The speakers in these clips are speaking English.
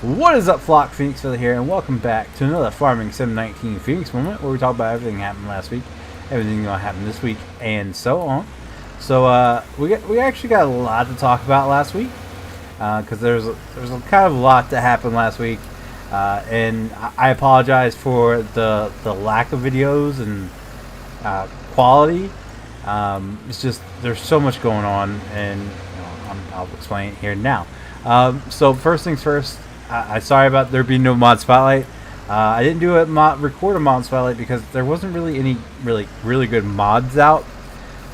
What is up, flock? Feenix Feather here, and welcome back to another Farming Sim 19 Phoenix moment, where we talk about everything that happened last week, everything gonna happen this week, and so on. So we actually got a lot to talk about last week, because there's a kind of a lot that happened last week, and I apologize for the lack of videos and quality. It's just there's so much going on, and I'll explain it here now. So first things first. I'm sorry about there being no mod spotlight. I didn't record a mod spotlight because there wasn't really any really good mods out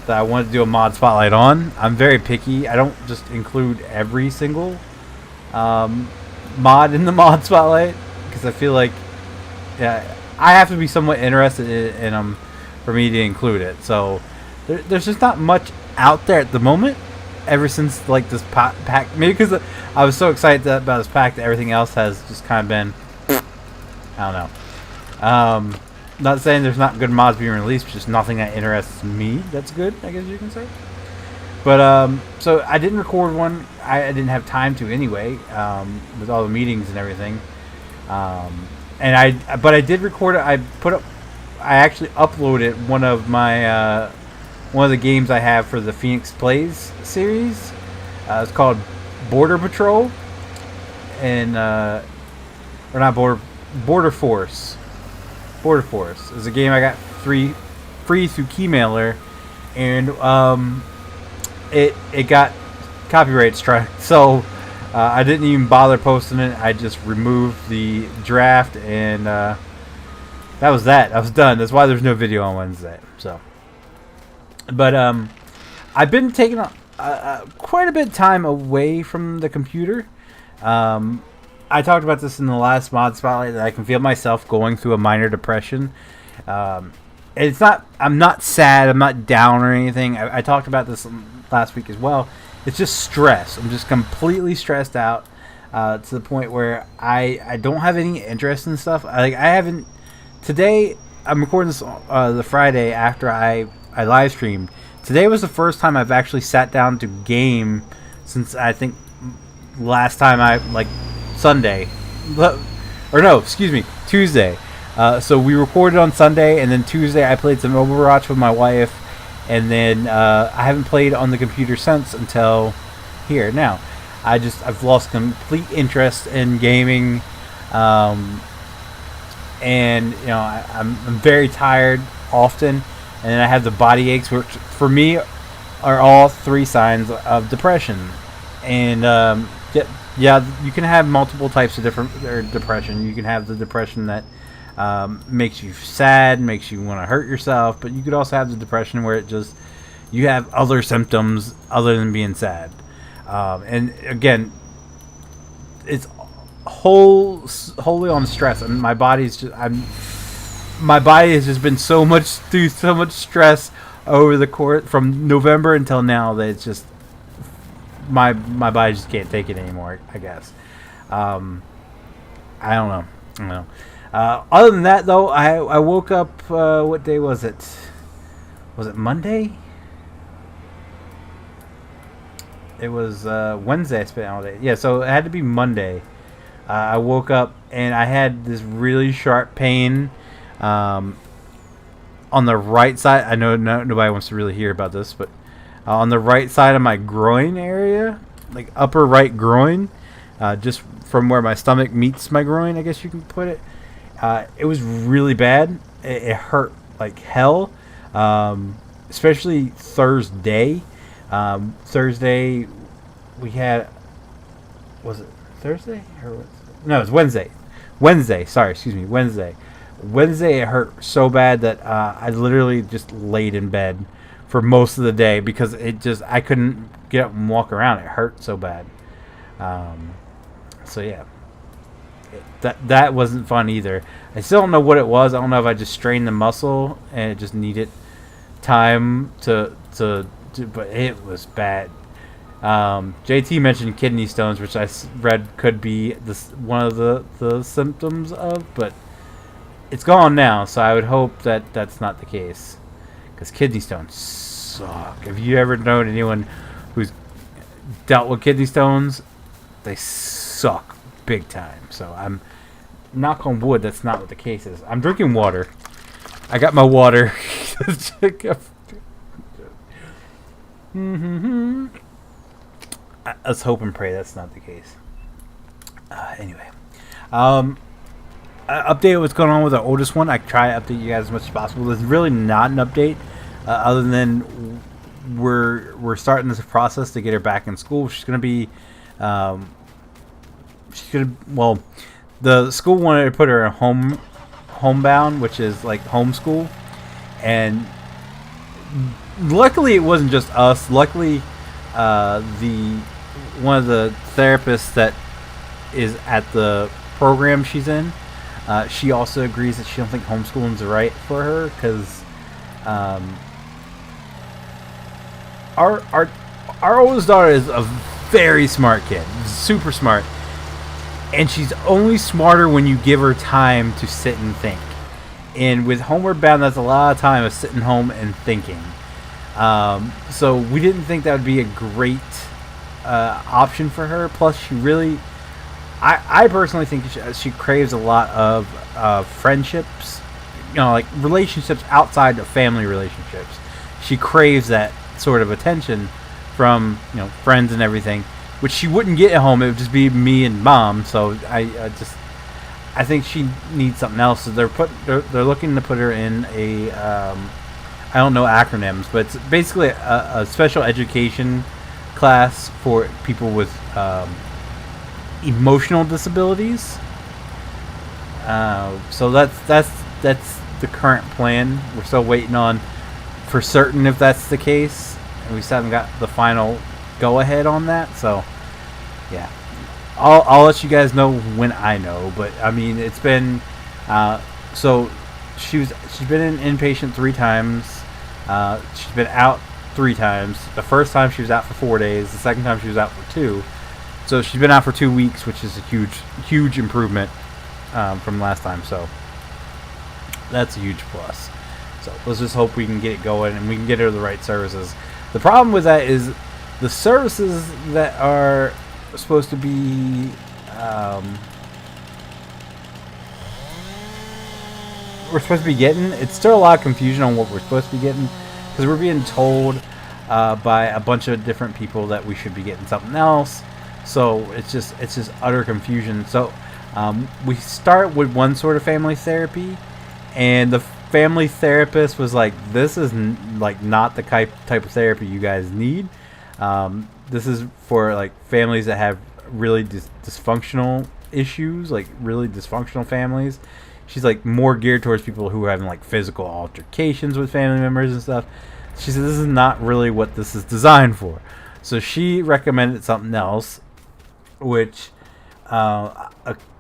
that I wanted to do a mod spotlight on. I'm very picky. I don't just include every single mod in the mod spotlight because I feel like I have to be somewhat interested in them for me to include it. So there's just not much out there at the moment. Ever since like this pack, maybe because I was so excited about this pack that everything else has just kind of been, I don't know. Not saying there's not good mods being released, just nothing that interests me that's good, I guess you can say. But so I didn't record one. I didn't have time to anyway, with all the meetings and everything. But I did record it. I actually uploaded one of my one of the games I have for the Phoenix Plays series. It's called Border Patrol, and or not Border Force. Border Force is a game I got free through Keymailer, and it got copyright strike, so I didn't even bother posting it. I just removed the draft, and that was that. I was done. That's why there's no video on Wednesday. So. But I've been taking quite a bit of time away from the computer. I talked about this in the last mod spotlight that I can feel myself going through a minor depression. It's not. I'm not sad. I'm not down or anything. I talked about this last week as well. It's just stress. I'm just completely stressed out to the point where I don't have any interest in stuff. I haven't. Today I'm recording this the Friday after I live streamed. Today was the first time I've actually sat down to game since I think last time Sunday, or no, excuse me, Tuesday. So we recorded on Sunday, and then Tuesday I played some Overwatch with my wife, and then I haven't played on the computer since until here. Now, I've lost complete interest in gaming, and I'm very tired often. And then I have the body aches, which for me are all three signs of depression. And yeah, you can have multiple types of depression. You can have the depression that makes you sad, makes you want to hurt yourself. But you could also have the depression where you have other symptoms other than being sad. And again, it's wholly on stress. And my body's my body has just been through so much stress over the course from November until now that it's just my body just can't take it anymore, I guess. I don't know. Other than that, though, I woke up. What day was it? Was it Monday? It was Wednesday. I spent all day. Yeah, so it had to be Monday. I woke up and I had this really sharp pain. On the right side, I know nobody wants to really hear about this, but on the right side of my groin area, like upper right groin, just from where my stomach meets my groin, I guess you can put it. It was really bad. It hurt like hell, especially Thursday. Thursday, we had, was it Thursday? No, it was Wednesday. Wednesday, it hurt so bad that I literally just laid in bed for most of the day because I couldn't get up and walk around. It hurt so bad. So yeah, that wasn't fun either. I still don't know what it was. I don't know if I just strained the muscle and it just needed time to but it was bad. JT mentioned kidney stones, which I read could be one of the symptoms of, but it's gone now, so I would hope that that's not the case, because kidney stones suck. Have you ever known anyone who's dealt with kidney stones? They suck big time. So I'm, knock on wood, that's not what the case is. I'm drinking water. I got my water. Let's hope and pray that's not the case. Anyway, update what's going on with our oldest one. I try to update you guys as much as possible. There's really not an update other than we're starting this process to get her back in school. She's gonna be well, the school wanted to put her in homebound, which is like homeschool, and luckily it wasn't just us. Luckily, one of the therapists that is at the program she's in, she also agrees that she don't think homeschooling is right for her, because our oldest daughter is a very smart kid, super smart, and she's only smarter when you give her time to sit and think. And with homeward bound, that's a lot of time of sitting home and thinking. So we didn't think that would be a great option for her. Plus, she really, I personally think she craves a lot of friendships, you know, like relationships outside of family relationships. She craves that sort of attention from, you know, friends and everything, which she wouldn't get at home. It would just be me and mom. So I think she needs something else. So they're looking to put her in a I don't know acronyms, but it's basically a special education class for people with emotional disabilities. So that's the current plan. We're still waiting on for certain if that's the case, and we still haven't got the final go ahead on that. So yeah, I'll let you guys know when I know. But I mean, it's been so she's been in inpatient 3 times. She's been out 3 times. The first time she was out for 4 days. The second time she was out for 2. So she's been out for 2 weeks, which is a huge improvement from last time. So that's a huge plus. So let's just hope we can get it going and we can get her the right services. The problem with that is the services that are supposed to be we're supposed to be getting, it's still a lot of confusion on what we're supposed to be getting, because we're being told by a bunch of different people that we should be getting something else. So it's just utter confusion. So we start with one sort of family therapy, and the family therapist was like, this is like not the type of therapy you guys need. This is for like families that have really dysfunctional issues, like really dysfunctional families. She's like more geared towards people who are having like physical altercations with family members and stuff. She said this is not really what this is designed for. So she recommended something else, which you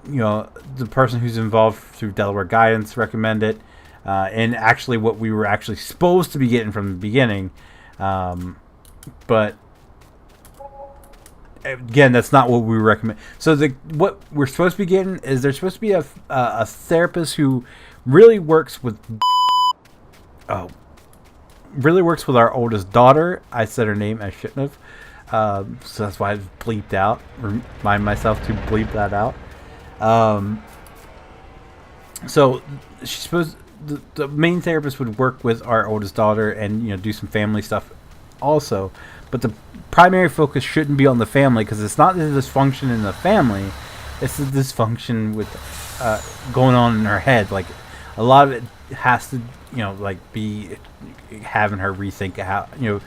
know, the person who's involved through Delaware Guidance recommended, and actually what we were actually supposed to be getting from the beginning, but again, that's not what we recommend. So what we're supposed to be getting is there's supposed to be a therapist who really works with our oldest daughter. I said her name, I shouldn't have. So that's why I bleeped out. Remind myself to bleep that out. So she's supposed the main therapist would work with our oldest daughter and, you know, do some family stuff also. But the primary focus shouldn't be on the family, because it's not the dysfunction in the family, it's the dysfunction with going on in her head. Like a lot of it has to, you know, like be having her rethink how, you know,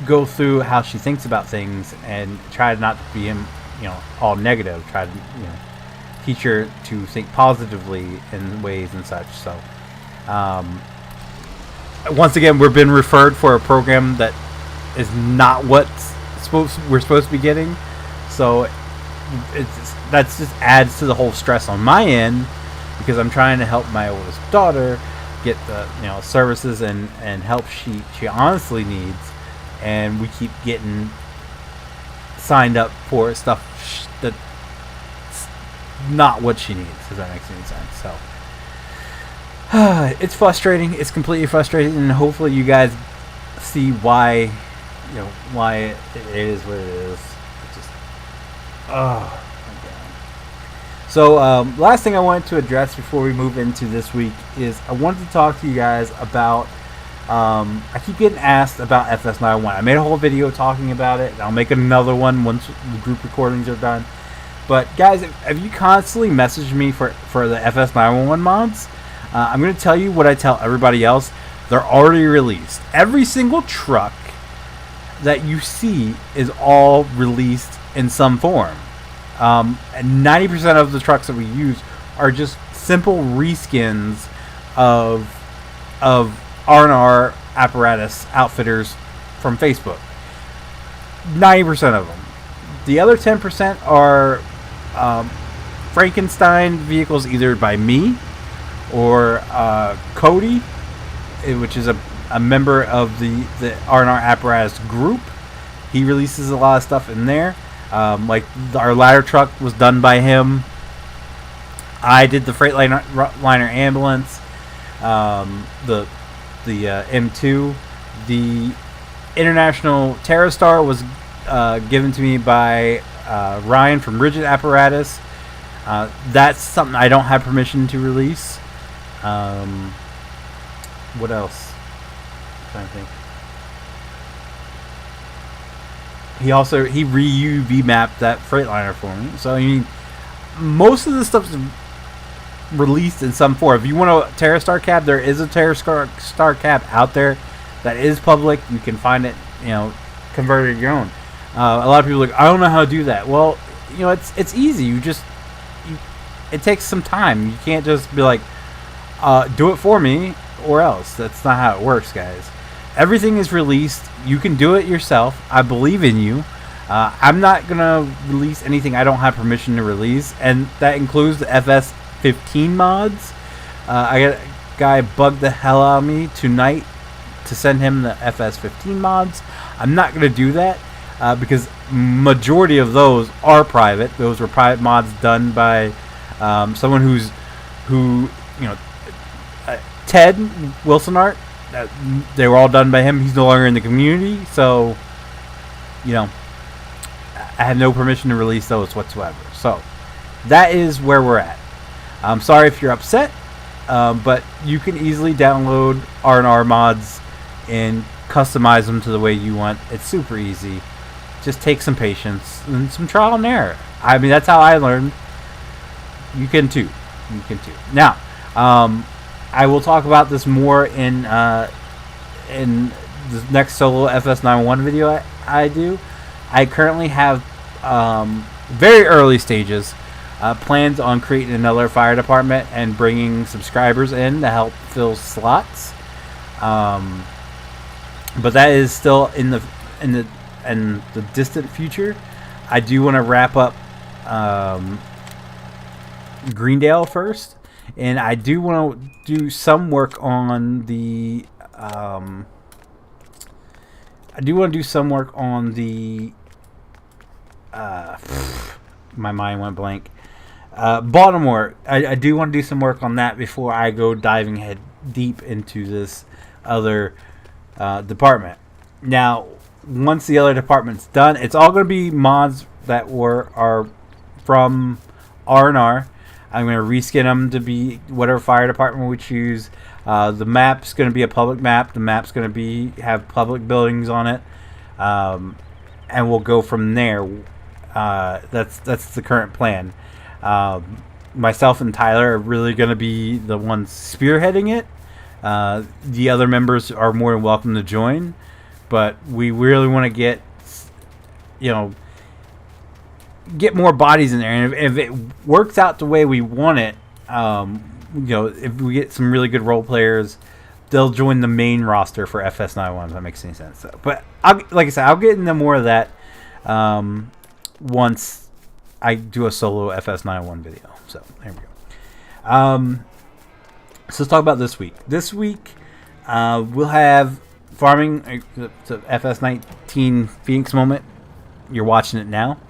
go through how she thinks about things and try not to be, you know, all negative. Try to, you know, teach her to think positively in ways and such. So once again, we've been referred for a program that is not what we're supposed to be getting. So that's just adds to the whole stress on my end, because I'm trying to help my oldest daughter get the, you know, services and help she honestly needs, and we keep getting signed up for stuff that's not what she needs, if that makes any sense. So it's frustrating. It's completely frustrating, and hopefully you guys see why, you know, why it is what it is. It's just, oh my god. So last thing I wanted to address before we move into this week is I wanted to talk to you guys about, I keep getting asked about FS91. I made a whole video talking about it. I'll make another one once the group recordings are done. But guys, if you constantly message me for the FS91 mods, I'm going to tell you what I tell everybody else. They're already released. Every single truck that you see is all released in some form. And 90% of the trucks that we use are just simple reskins of R&R apparatus outfitters from Facebook. 90% of them. The other 10% are Frankenstein vehicles, either by me or Cody, which is a member of the R&R apparatus group. He releases a lot of stuff in there. Like our ladder truck was done by him. I did the Freightliner ambulance, the M2, the International TerraStar was given to me by Ryan from Rigid Apparatus. That's something I don't have permission to release. What else? I'm trying to think. He re-UV mapped that Freightliner for me. So I mean, most of the stuff's released in some form. If you want a TerraStar cab, there is a TerraStar cab out there that is public. You can find it, converted your own. A lot of people are like, I don't know how to do that. Well, it's easy. It takes some time. You can't just be like, do it for me or else. That's not how it works, guys. Everything is released. You can do it yourself. I believe in you. I'm not going to release anything I don't have permission to release, and that includes the FS15 mods. I got a guy bugged the hell out of me tonight to send him the FS15 mods. I'm not going to do that because majority of those are private. Those were private mods done by someone who Ted Wilson Art. They were all done by him. He's no longer in the community, so I had no permission to release those whatsoever. So that is where we're at. I'm sorry if you're upset, but you can easily download R&R mods and customize them to the way you want. It's super easy. Just take some patience and some trial and error. I mean, that's how I learned. You can too. Now, I will talk about this more in the next solo FS91 video I do. I currently have very early stages plans on creating another fire department and bringing subscribers in to help fill slots. But that is still in the distant future. I do want to wrap up Greendale first. And I do want to do some work on the. My mind went blank. Baltimore. I do want to do some work on that before I go diving head deep into this other department. Now, once the other department's done, it's all going to be mods that are from R&R. I'm going to reskin them to be whatever fire department we choose. The map's going to be a public map. The map's going to have public buildings on it, and we'll go from there. That's the current plan. Myself and Tyler are really going to be the ones spearheading it. The other members are more than welcome to join, but we really want to get more bodies in there, and if it works out the way we want it, if we get some really good role players, they'll join the main roster for FS91. If that makes any sense. But like I said, I'll get into more of that once I do a solo FS91 video. So there we go. So let's talk about this week. This week we'll have farming the FS19 Phoenix moment. You're watching it now.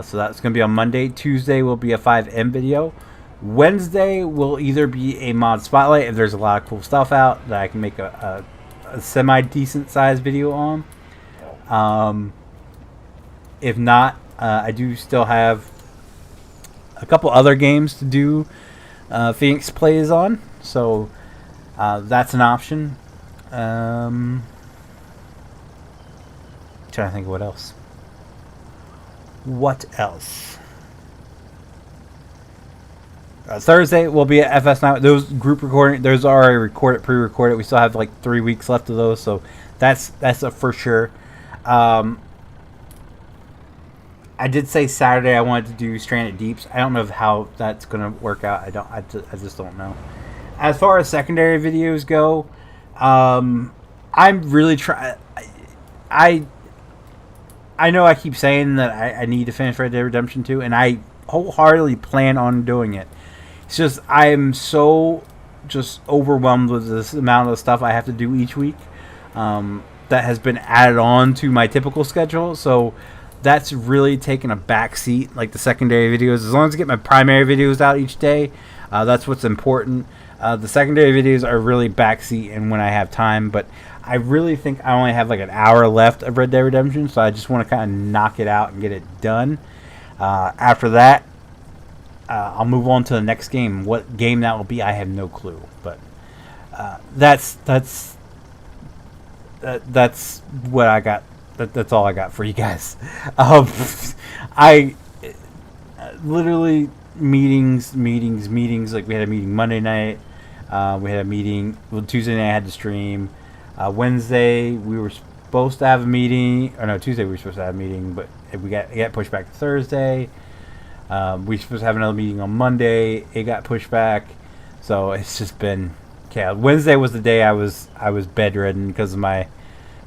So that's going to be on Monday. Tuesday will be a 5M video. Wednesday will either be a mod spotlight if there's a lot of cool stuff out that I can make a semi-decent sized video on. If not, I do still have a couple other games to do Feenix plays on, so that's an option. Trying to think of what else. What else? Thursday will be at FS9. Those group recording, those are already recorded, pre-recorded. We still have like 3 weeks left of those, so that's a for sure. I did say Saturday I wanted to do Stranded Deeps. I don't know how that's gonna work out. I just don't know. As far as secondary videos go, I'm really trying. I know I keep saying that I need to finish Red Dead Redemption 2, and I wholeheartedly plan on doing it. It's just I am so just overwhelmed with this amount of stuff I have to do each week that has been added on to my typical schedule. So that's really taken a back seat, like the secondary videos. As long as I get my primary videos out each day, that's what's important. The secondary videos are really backseat and when I have time, but I really think I only have like an hour left of Red Dead Redemption, so I just want to kind of knock it out and get it done. After that, I'll move on to the next game. What game that will be, I have no clue. But that's what I got. That's all I got for you guys. I literally meetings. Like we had a meeting Monday night. We had a meeting. Well, Tuesday night I had to stream. Wednesday we were supposed to have a meeting. Or no, Tuesday we were supposed to have a meeting, but it got pushed back to Thursday. We were supposed to have another meeting on Monday. It got pushed back. So it's just been chaos. Wednesday was the day I was bedridden because of my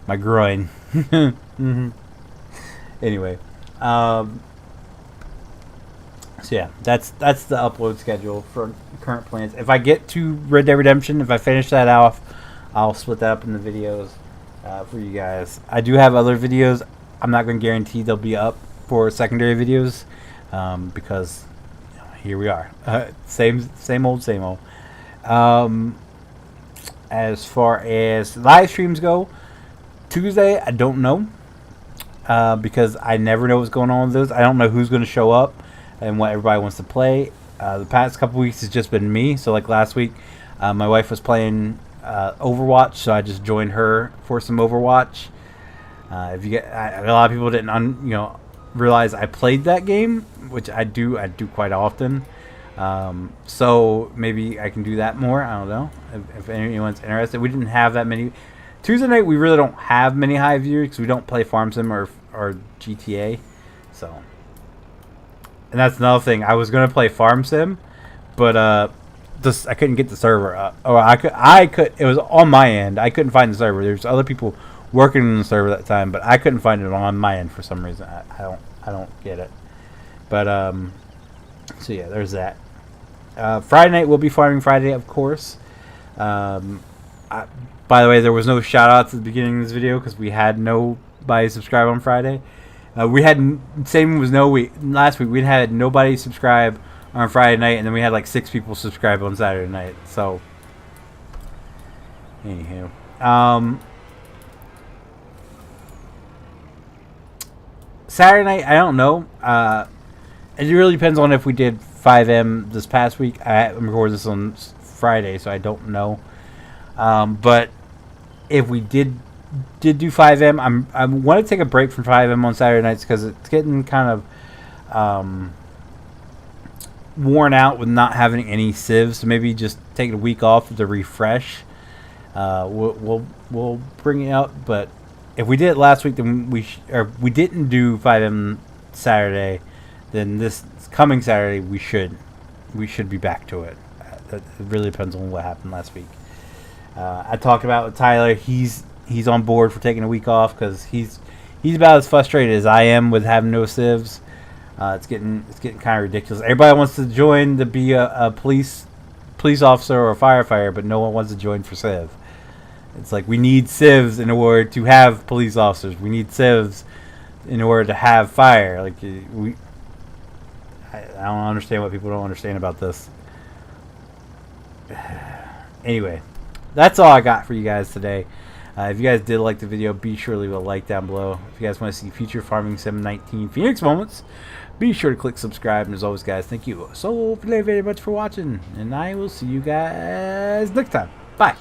groin. Mm-hmm. Anyway, so yeah, that's the upload schedule for current plans. If I get to Red Dead Redemption, if I finish that off, I'll split that up in the videos for you guys. I do have other videos. I'm not going to guarantee they'll be up for secondary videos because here we are. Same old. As far as live streams go, Tuesday I don't know because I never know what's going on with those. I don't know who's going to show up and what everybody wants to play. The past couple weeks has just been me. So like last week, my wife was playing Overwatch, so I just joined her for some Overwatch. If you get, a lot of people didn't realize I played that game, which I do quite often. So maybe I can do that more. I don't know if anyone's interested. We didn't have that many. Tuesday night we really don't have many high viewers because we don't play Farm Sim or GTA. So, and that's another thing. I was gonna play Farm Sim, but I couldn't get the server up. Or I could. It was on my end. I couldn't find the server. There's other people working on the server at that time, but I couldn't find it on my end for some reason. I don't get it. But so yeah, there's that. Friday night will be Farming Friday, of course. By the way, there was no shout outs at the beginning of this video because we had nobody subscribe on Friday. Last week we had nobody subscribe on Friday night, and then we had like 6 people subscribe on Saturday night. So, anywho, Saturday night I don't know. It really depends on if we did 5M this past week. I'm recording this on Friday, so I don't know. But if we did do 5M, I want to take a break from 5M on Saturday nights because it's getting kind of worn out with not having any civs. So maybe just take a week off to refresh. We'll bring it up. But if we did it last week, then we didn't do 5M Saturday, then this coming Saturday we should be back to it. It really depends on what happened last week. I talked about with Tyler. He's on board for taking a week off because he's about as frustrated as I am with having no civs. It's getting kind of ridiculous. Everybody wants to join to be a police officer or a firefighter, but no one wants to join for civ. It's like we need civs in order to have police officers. We need civs in order to have fire. Like I don't understand what people don't understand about this. Anyway, that's all I got for you guys today. If you guys did like the video, be sure to leave a like down below. If you guys want to see future Farming 719 Phoenix moments, be sure to click subscribe. And as always, guys, thank you so very much for watching. And I will see you guys next time. Bye.